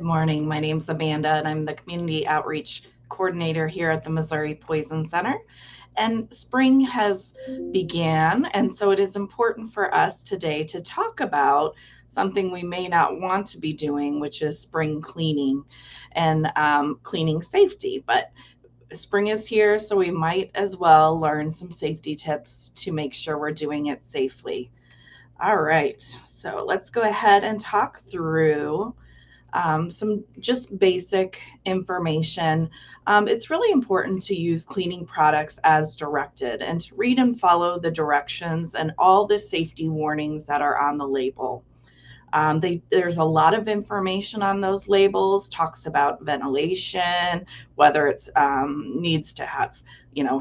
morning. My name's Amanda, and I'm the Community Outreach Coordinator here at the Missouri Poison Center. And spring has began, and so it is important for us today to talk about something we may not want to be doing, which is spring cleaning and cleaning safety. But spring is here, so we might as well learn some safety tips to make sure we're doing it safely. All right, so let's go ahead and talk through some just basic information. It's really important to use cleaning products as directed and to read and follow the directions and all the safety warnings that are on the label. There's a lot of information on those labels, talks about ventilation, whether it's needs to have,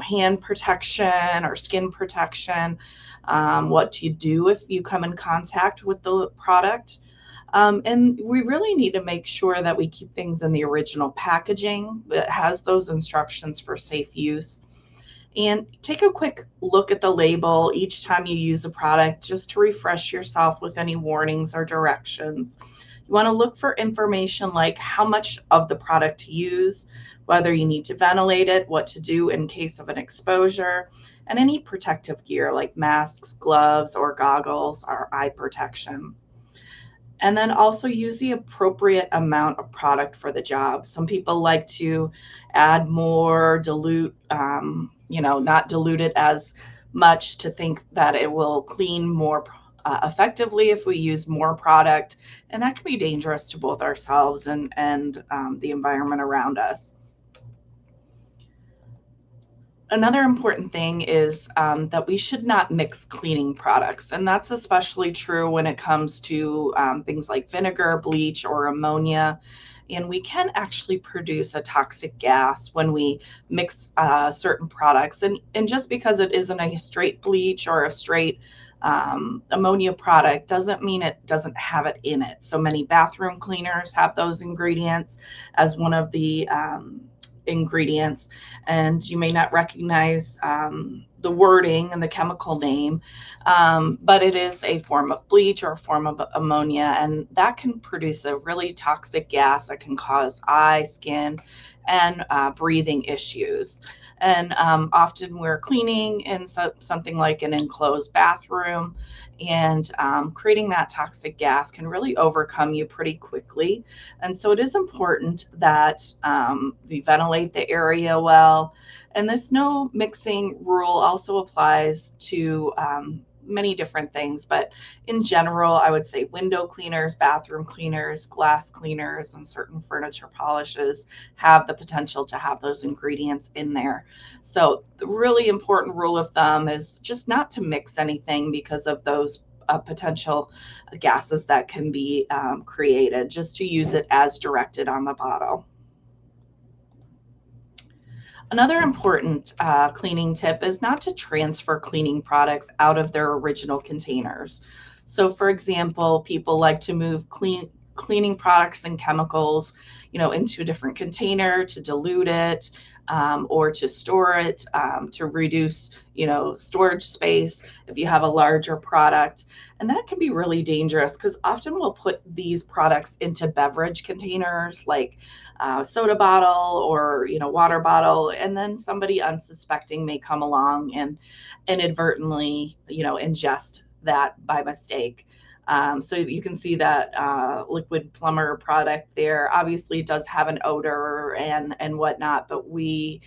hand protection or skin protection, what to do if you come in contact with the product. And we really need to make sure that we keep things in the original packaging that has those instructions for safe use. And take a quick look at the label each time you use a product just to refresh yourself with any warnings or directions. You want to look for information like how much of the product to use, whether you need to ventilate it, what to do in case of an exposure, and any protective gear like masks, gloves, or goggles or eye protection. And then also use the appropriate amount of product for the job. Some people like to add more, dilute, not dilute it as much to think that it will clean more effectively if we use more product. And that can be dangerous to both ourselves and the environment around us. Another important thing is that we should not mix cleaning products, and that's especially true when it comes to things like vinegar, bleach, or ammonia. And we can actually produce a toxic gas when we mix certain products. And just because it isn't a straight bleach or a straight ammonia product doesn't mean it doesn't have it in it. So many bathroom cleaners have those ingredients as one of the ingredients, and you may not recognize the wording and the chemical name, but it is a form of bleach or a form of ammonia, and that can produce a really toxic gas that can cause eye, skin, and breathing issues. And often we're cleaning in something like an enclosed bathroom, and creating that toxic gas can really overcome you pretty quickly. And so it is important that we ventilate the area well. And this no mixing rule also applies to many different things, but in general, I would say window cleaners, bathroom cleaners, glass cleaners, and certain furniture polishes have the potential to have those ingredients in there. So the really important rule of thumb is just not to mix anything because of those potential gases that can be created, just to use it as directed on the bottle. Another important cleaning tip is not to transfer cleaning products out of their original containers. So, for example, people like to move cleaning products and chemicals, into a different container to dilute it, or to store it, to reduce, storage space if you have a larger product. And that can be really dangerous because often we'll put these products into beverage containers like soda bottle or water bottle, and then somebody unsuspecting may come along and inadvertently ingest that by mistake. So you can see that liquid plumber product there obviously does have an odor and whatnot, but we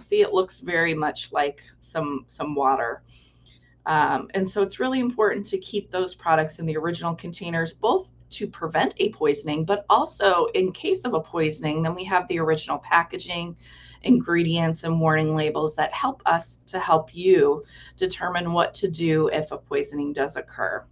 see it looks very much like some water. And so it's really important to keep those products in the original containers, both to prevent a poisoning, but also in case of a poisoning, then we have the original packaging, ingredients, and warning labels that help us to help you determine what to do if a poisoning does occur.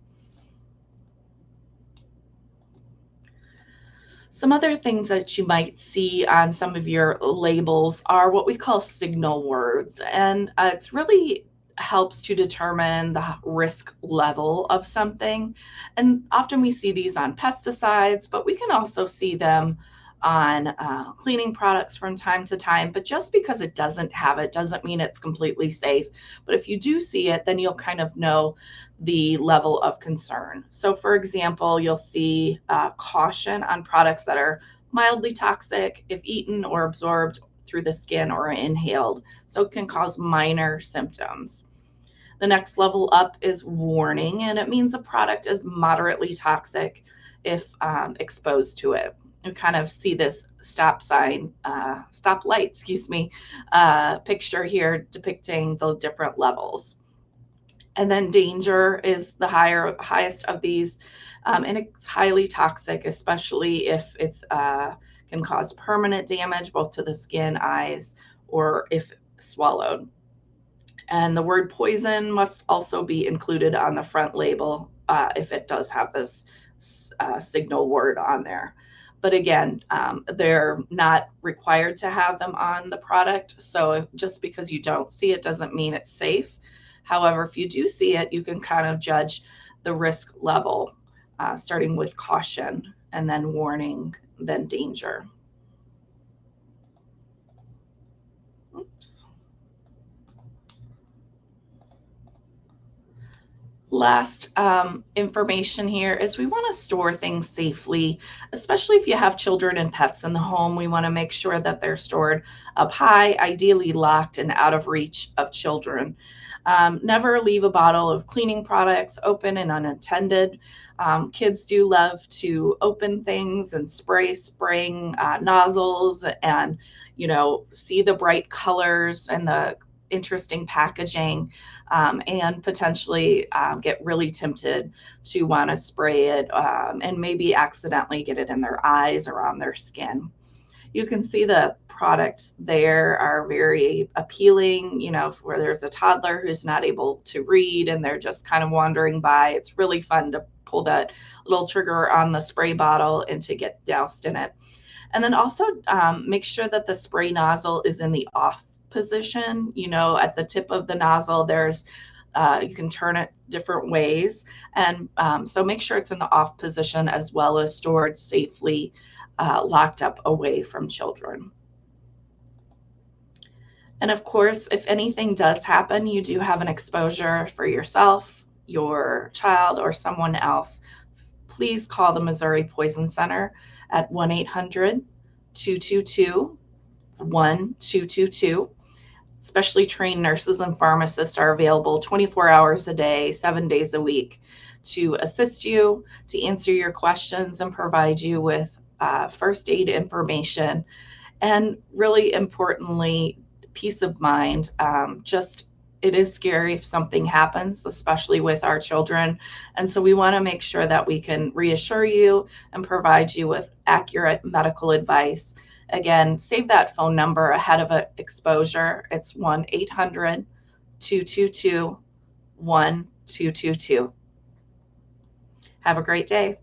Some other things that you might see on some of your labels are what we call signal words, and it's really helps to determine the risk level of something. And often we see these on pesticides, but we can also see them on cleaning products from time to time, but just because it doesn't have it doesn't mean it's completely safe. But if you do see it, then you'll kind of know the level of concern. So for example, you'll see caution on products that are mildly toxic if eaten or absorbed through the skin or inhaled, so it can cause minor symptoms. The next level up is warning, and it means a product is moderately toxic if exposed to it. You kind of see this stop light, excuse me, picture here depicting the different levels. And then danger is the highest of these, and it's highly toxic, especially if it's can cause permanent damage both to the skin, eyes, or if swallowed. And the word poison must also be included on the front label if it does have this signal word on there. But again, they're not required to have them on the product. So just because you don't see it doesn't mean it's safe. However, if you do see it, you can kind of judge the risk level, starting with caution and then warning, then danger. Oops. Last information here is we want to store things safely, especially if you have children and pets in the home. We want to make sure that they're stored up high, ideally locked and out of reach of children. Never leave a bottle of cleaning products open and unattended. Kids do love to open things and spraying nozzles and, see the bright colors and the interesting packaging, and potentially get really tempted to want to spray it, and maybe accidentally get it in their eyes or on their skin. You can see the products there are very appealing, where there's a toddler who's not able to read and they're just kind of wandering by. It's really fun to pull that little trigger on the spray bottle and to get doused in it. And then also make sure that the spray nozzle is in the off position. At the tip of the nozzle, there's you can turn it different ways. And so make sure it's in the off position as well as stored safely, locked up away from children. And of course, if anything does happen, you do have an exposure for yourself, your child, or someone else, please call the Missouri Poison Center at 1-800-222-1222. Specially trained nurses and pharmacists are available 24 hours a day, 7 days a week to assist you, to answer your questions, and provide you with first aid information. And really importantly, peace of mind. It is scary if something happens, especially with our children. And so we want to make sure that we can reassure you and provide you with accurate medical advice. Again, save that phone number ahead of an exposure. It's 1-800-222-1222. Have a great day.